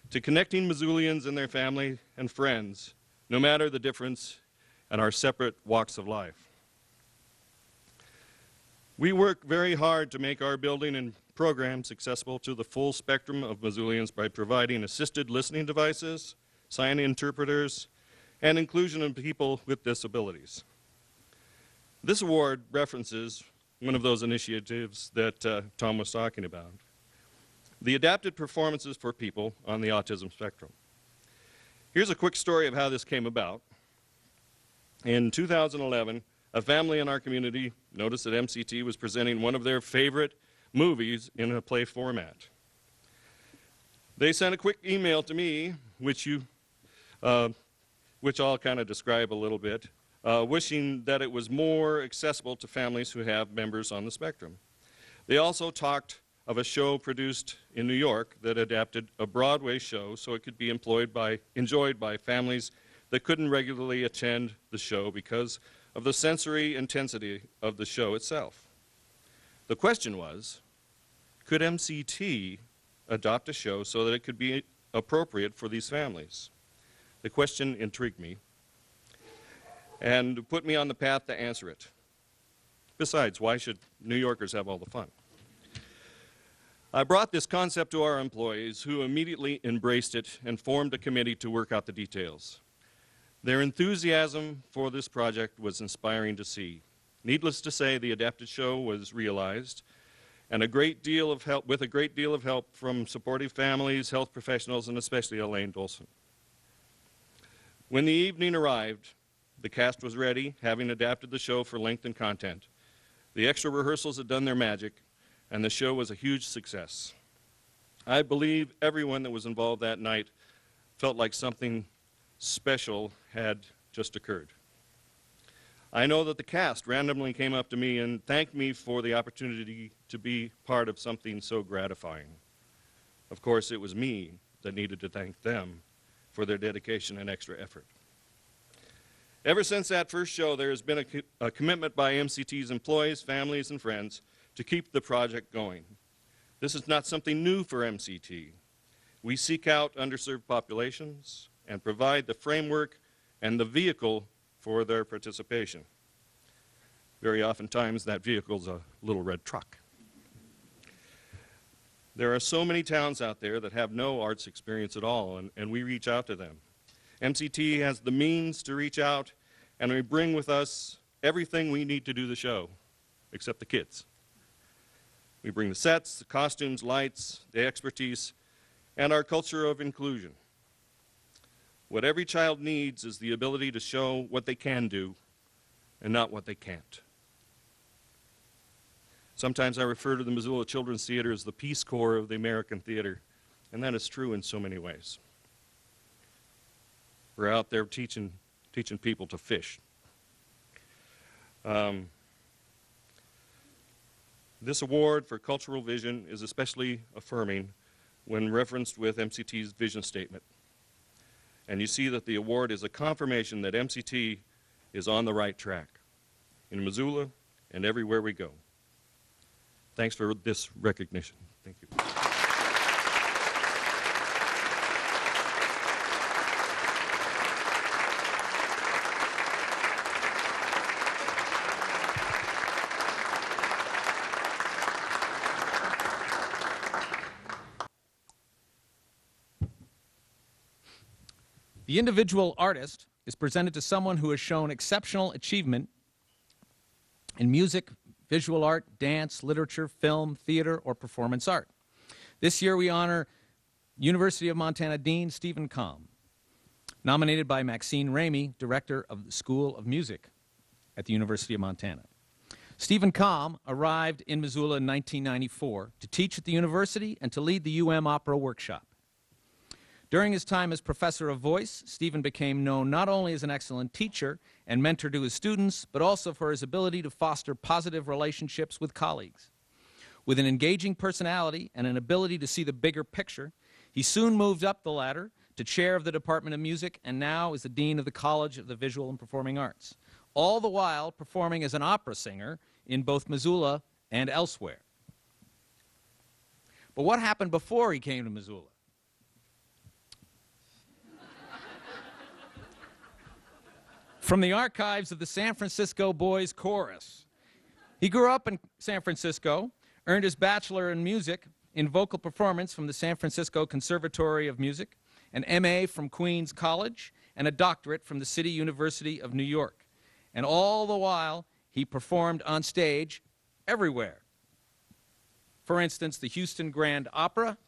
to connecting Missoulians and their family and friends, no matter the difference and our separate walks of life. We work very hard to make our building and programs accessible to the full spectrum of Missoulians by providing assisted listening devices, sign interpreters, and inclusion of people with disabilities. This award references one of those initiatives that Tom was talking about, the adapted performances for people on the autism spectrum. Here's a quick story of how this came about. In 2011, a family in our community noticed that MCT was presenting one of their favorite movies in a play format. They sent a quick email to me, which I'll kind of describe a little bit, wishing that it was more accessible to families who have members on the spectrum. They also talked of a show produced in New York that adapted a Broadway show so it could be enjoyed by families that couldn't regularly attend the show because of the sensory intensity of the show itself. The question was, could MCT adopt a show so that it could be appropriate for these families? The question intrigued me and put me on the path to answer it. Besides, why should New Yorkers have all the fun? I brought this concept to our employees, who immediately embraced it and formed a committee to work out the details. Their enthusiasm for this project was inspiring to see. Needless to say, the adapted show was realized, and with a great deal of help from supportive families, health professionals, and especially Elaine Dolson. When the evening arrived, the cast was ready, having adapted the show for length and content. The extra rehearsals had done their magic, and the show was a huge success. I believe everyone that was involved that night felt like something special had just occurred. I know that the cast randomly came up to me and thanked me for the opportunity to be part of something so gratifying. Of course, it was me that needed to thank them for their dedication and extra effort. Ever since that first show, there has been a commitment by MCT's employees, families, and friends to keep the project going. This is not something new for MCT. We seek out underserved populations and provide the framework and the vehicle for their participation. Very oftentimes, that vehicle's a little red truck. There are so many towns out there that have no arts experience at all, and we reach out to them. MCT has the means to reach out, and we bring with us everything we need to do the show, except the kids. We bring the sets, the costumes, lights, the expertise, and our culture of inclusion. What every child needs is the ability to show what they can do and not what they can't. Sometimes I refer to the Missoula Children's Theater as the Peace Corps of the American theater, and that is true in so many ways. We're out there teaching people to fish. This award for cultural vision is especially affirming when referenced with MCT's vision statement. And you see that the award is a confirmation that MCT is on the right track in Missoula and everywhere we go. Thanks for this recognition. Thank you. The individual artist is presented to someone who has shown exceptional achievement in music, visual art, dance, literature, film, theater, or performance art. This year we honor University of Montana Dean Stephen Kalm, nominated by Maxine Ramey, director of the School of Music at the University of Montana. Stephen Kalm arrived in Missoula in 1994 to teach at the university and to lead the UM Opera Workshop. During his time as professor of voice, Stephen became known not only as an excellent teacher and mentor to his students, but also for his ability to foster positive relationships with colleagues. With an engaging personality and an ability to see the bigger picture, he soon moved up the ladder to chair of the Department of Music and now is the dean of the College of the Visual and Performing Arts, all the while performing as an opera singer in both Missoula and elsewhere. But what happened before he came to Missoula? From the archives of the San Francisco Boys Chorus. He grew up in San Francisco, earned his bachelor in music in vocal performance from the San Francisco Conservatory of Music, an MA from Queens College, and a doctorate from the City University of New York. And all the while, he performed on stage everywhere. For instance, the Houston Grand Opera,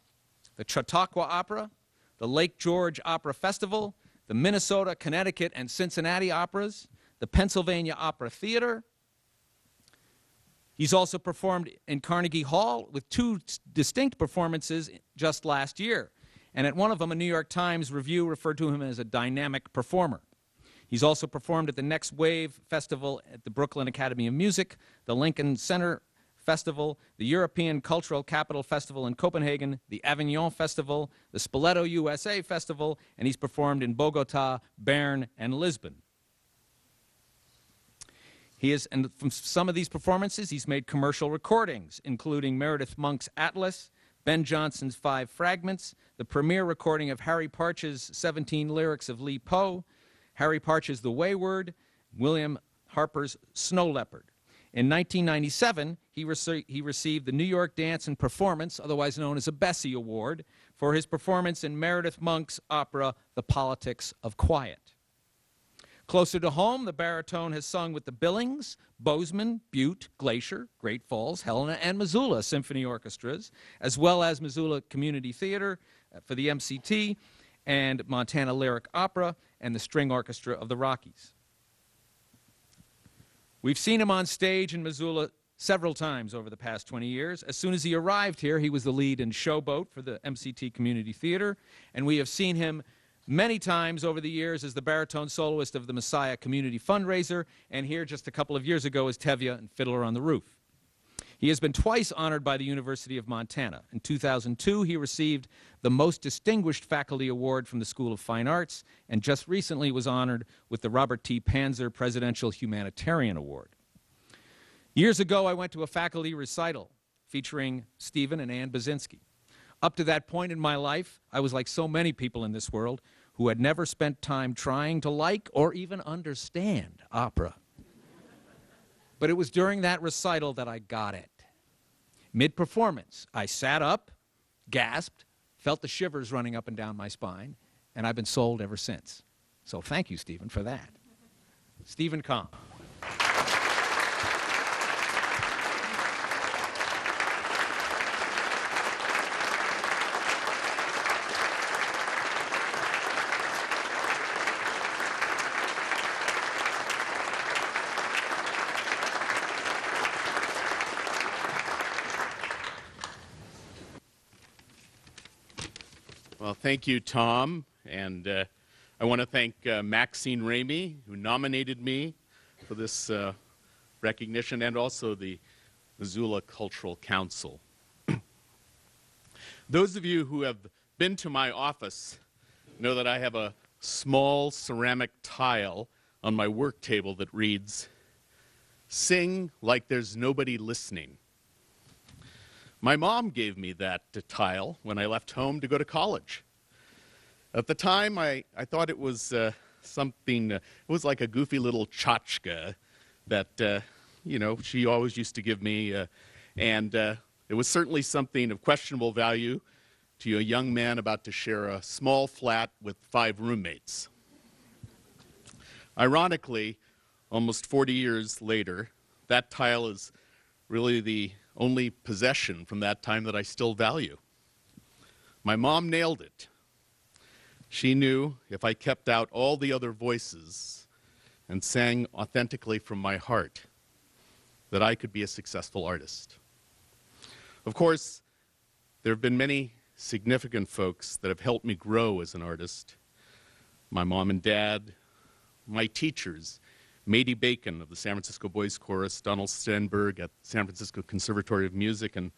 the Chautauqua Opera, the Lake George Opera Festival, the Minnesota, Connecticut, and Cincinnati operas, the Pennsylvania Opera Theater. He's also performed in Carnegie Hall with two distinct performances just last year. And at one of them, a New York Times review referred to him as a dynamic performer. He's also performed at the Next Wave Festival at the Brooklyn Academy of Music, the Lincoln Center Festival, the European Cultural Capital Festival in Copenhagen, the Avignon Festival, the Spoleto USA Festival, and he's performed in Bogota, Bern, and Lisbon. And from some of these performances, he's made commercial recordings, including Meredith Monk's Atlas, Ben Jonson's 5 Fragments, the premiere recording of Harry Partch's 17 Lyrics of Lee Poe, Harry Partch's The Wayward, William Harper's Snow Leopard. In 1997, he received the New York Dance and Performance, otherwise known as a Bessie Award, for his performance in Meredith Monk's opera, The Politics of Quiet. Closer to home, the baritone has sung with the Billings, Bozeman, Butte, Glacier, Great Falls, Helena, and Missoula symphony orchestras, as well as Missoula Community Theater for the MCT, and Montana Lyric Opera, and the String Orchestra of the Rockies. We've seen him on stage in Missoula several times over the past 20 years. As soon as he arrived here, he was the lead in Showboat for the MCT Community Theater, and we have seen him many times over the years as the baritone soloist of the Messiah Community Fundraiser, and here just a couple of years ago as Tevye and Fiddler on the Roof. He has been twice honored by the University of Montana. In 2002, he received the Most Distinguished Faculty Award from the School of Fine Arts, and just recently was honored with the Robert T. Panzer Presidential Humanitarian Award. Years ago, I went to a faculty recital featuring Stephen and Ann Basinski. Up to that point in my life, I was like so many people in this world who had never spent time trying to like or even understand opera. But it was during that recital that I got it. Mid-performance, I sat up, gasped, felt the shivers running up and down my spine, and I've been sold ever since. So thank you, Stephen, for that. Stephen Kahn. Well, thank you, Tom, and I want to thank Maxine Ramey, who nominated me for this recognition, and also the Missoula Cultural Council. Those of you who have been to my office know that I have a small ceramic tile on my work table that reads, "Sing like there's nobody listening." My mom gave me that tile when I left home to go to college. At the time, I thought it was something, it was like a goofy little tchotchke that, you know, she always used to give me. And it was certainly something of questionable value to a young man about to share a small flat with 5 roommates. Ironically, almost 40 years later, that tile is really the only possession from that time that I still value. My mom nailed it. She knew if I kept out all the other voices and sang authentically from my heart, that I could be a successful artist. Of course, there have been many significant folks that have helped me grow as an artist. My mom and dad, my teachers, Mady Bacon of the San Francisco Boys Chorus, Donald Stenberg at San Francisco Conservatory of Music, and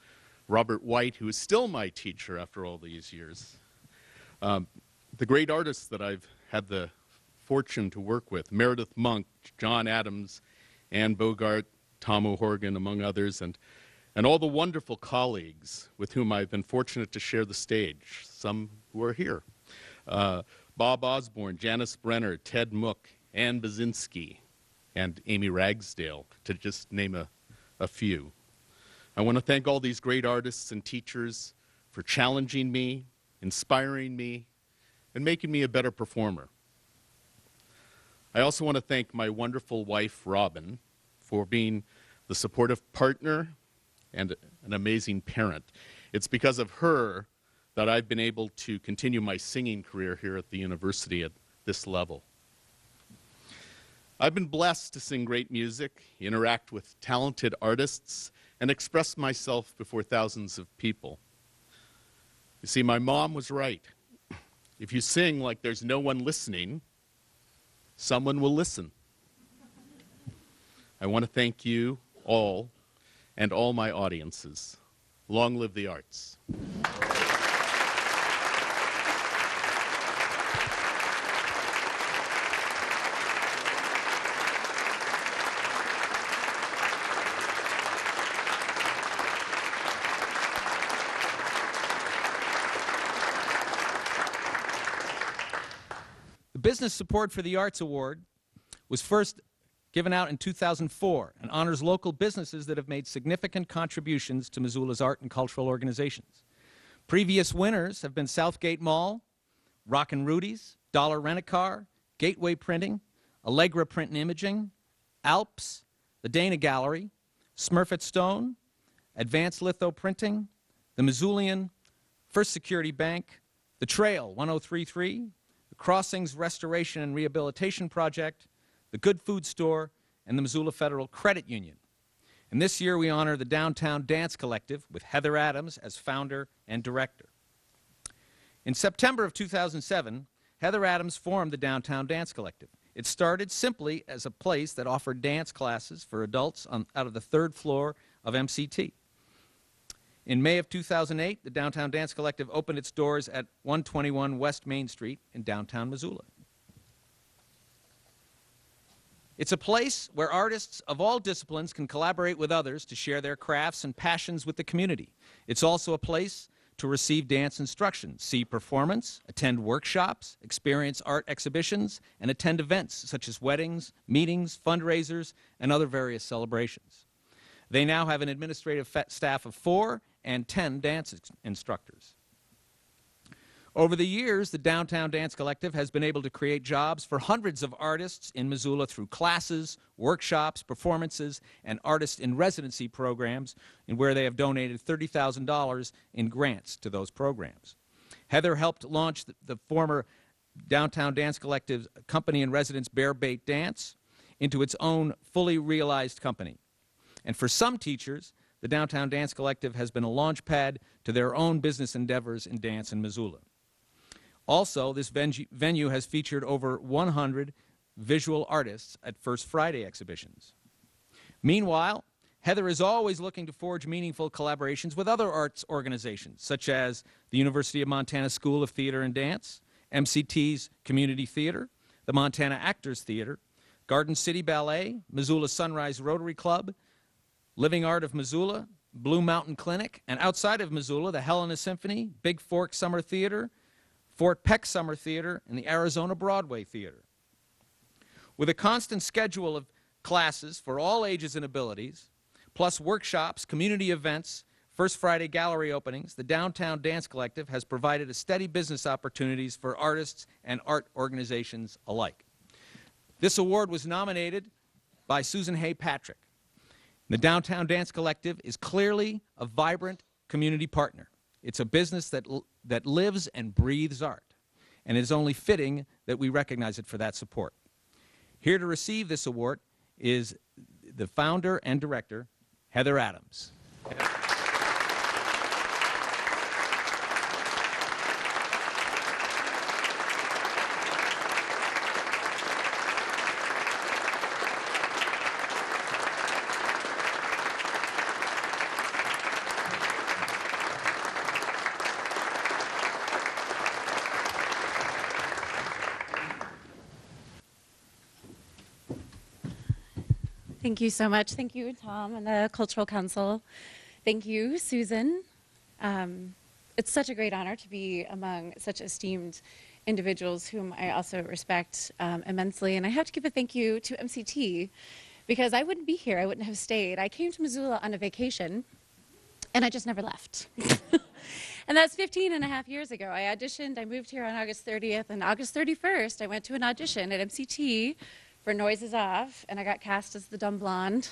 Robert White, who is still my teacher after all these years. The great artists that I've had the fortune to work with, Meredith Monk, John Adams, Ann Bogart, Tom O'Horgan, among others, and all the wonderful colleagues with whom I've been fortunate to share the stage, some who are here. Bob Osborne, Janice Brenner, Ted Mook, Ann Basinski, and Amy Ragsdale, to just name a few. I want to thank all these great artists and teachers for challenging me, inspiring me, and making me a better performer. I also want to thank my wonderful wife, Robin, for being the supportive partner and an amazing parent. It's because of her that I've been able to continue my singing career here at the university at this level. I've been blessed to sing great music, interact with talented artists, and express myself before thousands of people. You see, my mom was right. If you sing like there's no one listening, someone will listen. I want to thank you all and all my audiences. Long live the arts. The Business Support for the Arts Award was first given out in 2004 and honors local businesses that have made significant contributions to Missoula's art and cultural organizations. Previous winners have been Southgate Mall, Rockin' Rudy's, Dollar Rent-A-Car, Gateway Printing, Allegra Print and Imaging, Alps, the Dana Gallery, Smurfett Stone, Advanced Litho Printing, the Missoulian, First Security Bank, the Trail 1033, the Crossings Restoration and Rehabilitation Project, the Good Food Store, and the Missoula Federal Credit Union. And this year we honor the Downtown Dance Collective with Heather Adams as founder and director. In September of 2007, Heather Adams formed the Downtown Dance Collective. It started simply as a place that offered dance classes for adults out of the third floor of MCT. In May of 2008, the Downtown Dance Collective opened its doors at 121 West Main Street in downtown Missoula. It's a place where artists of all disciplines can collaborate with others to share their crafts and passions with the community. It's also a place to receive dance instruction, see performance, attend workshops, experience art exhibitions, and attend events such as weddings, meetings, fundraisers, and other various celebrations. They now have an administrative staff of 4 and 10 dance instructors. Over the years, the Downtown Dance Collective has been able to create jobs for hundreds of artists in Missoula through classes, workshops, performances, and artist-in-residency programs, in where they have donated $30,000 in grants to those programs. Heather helped launch the former Downtown Dance Collective's company in residence Bear Bait Dance into its own fully realized company. And for some teachers, the Downtown Dance Collective has been a launch pad to their own business endeavors in dance in Missoula. Also, this venue has featured over 100 visual artists at First Friday exhibitions. Meanwhile, Heather is always looking to forge meaningful collaborations with other arts organizations, such as the University of Montana School of Theater and Dance, MCT's Community Theater, the Montana Actors Theater, Garden City Ballet, Missoula Sunrise Rotary Club, Living Art of Missoula, Blue Mountain Clinic, and outside of Missoula, the Helena Symphony, Big Fork Summer Theater, Fort Peck Summer Theater, and the Arizona Broadway Theater. With a constant schedule of classes for all ages and abilities, plus workshops, community events, First Friday gallery openings, the Downtown Dance Collective has provided a steady business opportunities for artists and art organizations alike. This award was nominated by Susan Hay Patrick. The Downtown Dance Collective is clearly a vibrant community partner. It's a business that lives and breathes art, and it is only fitting that we recognize it for that support. Here to receive this award is the founder and director, Heather Adams. Thank you so much. Thank you, Tom, and the Cultural Council. Thank you, Susan. It's such a great honor to be among such esteemed individuals whom I also respect immensely. And I have to give a thank you to MCT, because I wouldn't be here. I wouldn't have stayed. I came to Missoula on a vacation, and I just never left. And that's 15 and a half years ago. I auditioned. I moved here on August 30th, and August 31st, I went to an audition at MCT for Noises Off, and I got cast as the dumb blonde,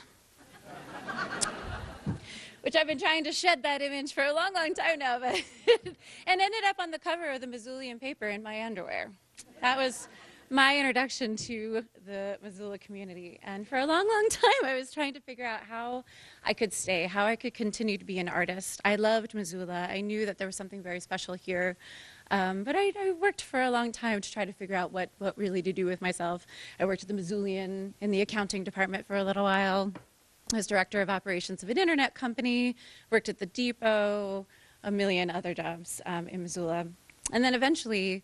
which I've been trying to shed that image for a long, long time now, but and ended up on the cover of the Missoulian paper in my underwear. That was my introduction to the Missoula community. And for a long, long time, I was trying to figure out how I could stay, how I could continue to be an artist. I loved Missoula. I knew that there was something very special here. But I worked for a long time to try to figure out what really to do with myself. I worked at the Missoulian in the accounting department for a little while. I was director of operations of an internet company, worked at the Depot, a million other jobs in Missoula. And then eventually,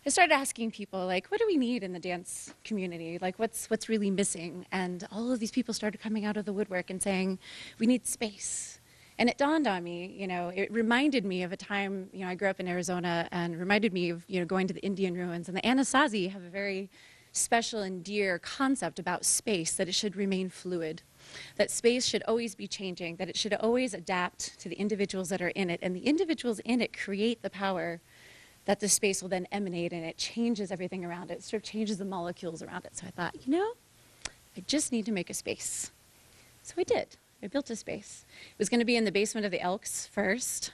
I started asking people, like, what do we need in the dance community? Like, what's really missing? And all of these people started coming out of the woodwork and saying, we need space. And it dawned on me, it reminded me of a time, I grew up in Arizona, and reminded me of, going to the Indian ruins. And the Anasazi have a very special and dear concept about space, that it should remain fluid, that space should always be changing, that it should always adapt to the individuals that are in it. And the individuals in it create the power that the space will then emanate, and it changes everything around it. It sort of changes the molecules around it. So I thought, I just need to make a space. So I did. I built a space. It was going to be in the basement of the Elks first.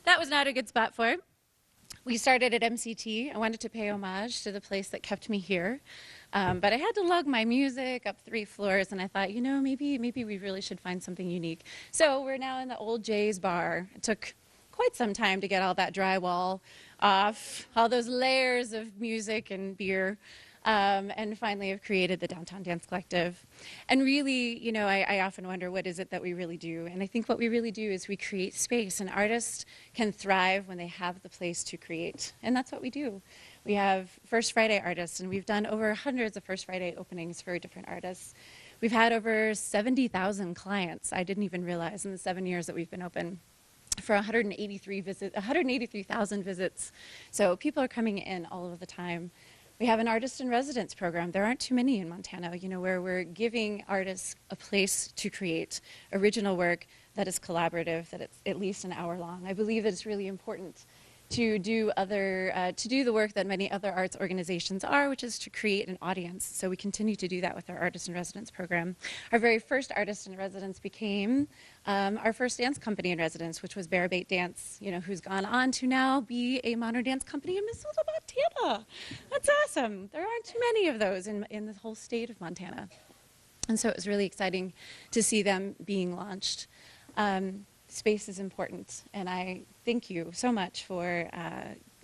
That was not a good spot for it. We started at MCT. I wanted to pay homage to the place that kept me here. But I had to lug my music up 3 floors, and I thought, maybe we really should find something unique. So we're now in the old Jay's bar. It took quite some time to get all that drywall off all those layers of music and beer. And finally have created the Downtown Dance Collective. And really, you know, I often wonder, what is it that we really do? And I think what we really do is we create space, and artists can thrive when they have the place to create. And that's what we do. We have First Friday artists, and we've done over hundreds of First Friday openings for different artists. We've had over 70,000 clients. I didn't even realize in the 7 years that we've been open, for 183,000 visits. So people are coming in all of the time. We have an artist in residence program. There aren't too many in Montana, you know, where we're giving artists a place to create original work that is collaborative, that it's at least an hour long. I believe that it's really important to do the work that many other arts organizations are, which is to create an audience. So we continue to do that with our Artist in Residence program. Our very first Artist in Residence became our first dance company in residence, which was Bear Bait Dance, you know, who's gone on to now be a modern dance company in Missoula, Montana. That's awesome. There aren't too many of those in the whole state of Montana. And so it was really exciting to see them being launched. Space is important, and I thank you so much for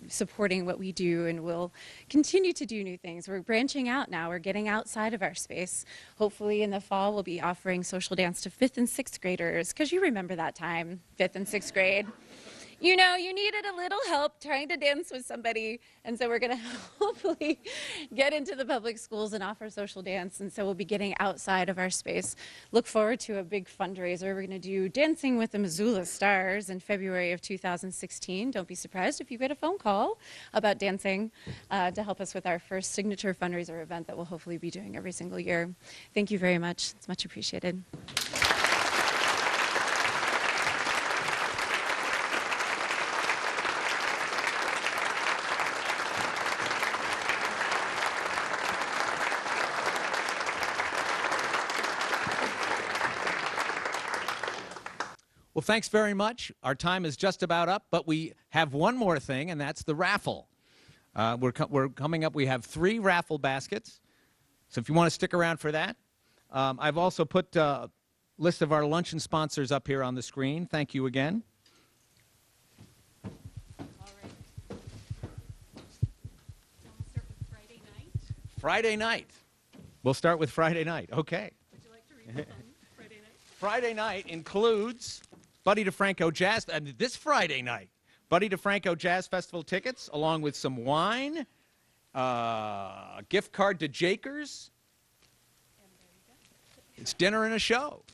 supporting what we do, and we'll continue to do new things. We're branching out now. We're getting outside of our space. Hopefully in the fall we'll be offering social dance to 5th and 6th graders, because you remember that time, 5th and 6th grade. You know, you needed a little help trying to dance with somebody, and so we're going to hopefully get into the public schools and offer social dance, and so we'll be getting outside of our space. Look forward to a big fundraiser. We're going to do Dancing with the Missoula Stars in February of 2016. Don't be surprised if you get a phone call about dancing to help us with our first signature fundraiser event that we'll hopefully be doing every single year. Thank you very much. It's much appreciated. Well, thanks very much. Our time is just about up, but we have one more thing, and that's the raffle. We're coming up. We have 3 raffle baskets, so if you want to stick around for that. I've also put a list of our luncheon sponsors up here on the screen. Thank you again. All right. So we'll start with Friday night. Friday night. We'll start with Friday night. Okay. Would you like to read the fun Friday night? Friday night includes Buddy DeFranco Jazz, and this Friday night, Buddy DeFranco Jazz Festival tickets, along with some wine, a gift card to Jakers. It's dinner and a show.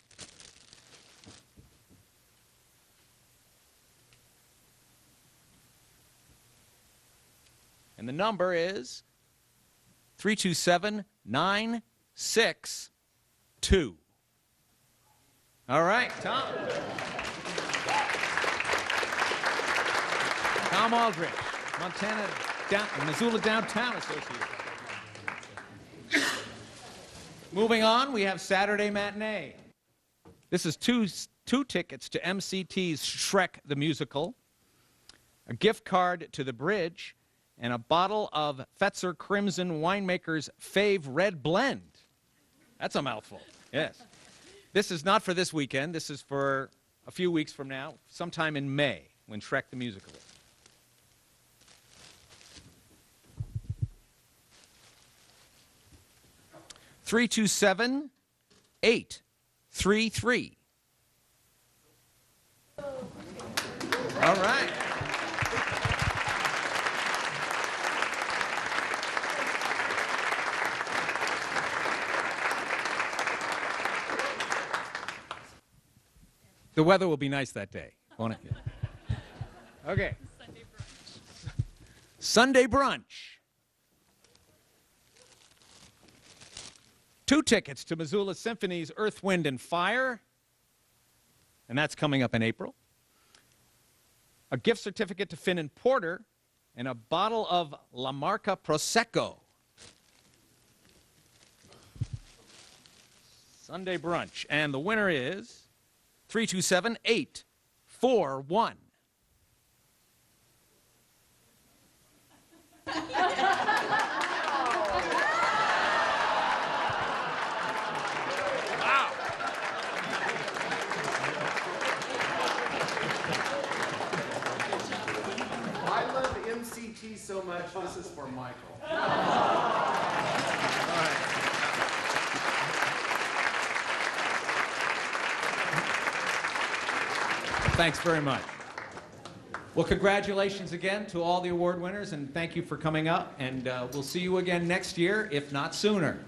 And the number is 327-962. All right, Tom. Tom Aldrich, Missoula Downtown Association. Moving on, we have Saturday Matinee. This is two tickets to MCT's Shrek the Musical, a gift card to the Bridge, and a bottle of Fetzer Crimson Winemaker's Fave Red Blend. That's a mouthful. Yes. This is not for this weekend. This is for a few weeks from now, sometime in May, when Shrek the Musical is. $327-833. All right. The weather will be nice that day, won't it? Okay. Sunday brunch. Sunday brunch. 2 tickets to Missoula Symphony's Earth, Wind, and Fire, and that's coming up in April. A gift certificate to Finn and Porter, and a bottle of La Marca Prosecco. Sunday brunch. And the winner is 327-841. I love MC so much. This is for Michael. Thanks very much. Well, congratulations again to all the award winners, and thank you for coming up. And we'll see you again next year, if not sooner.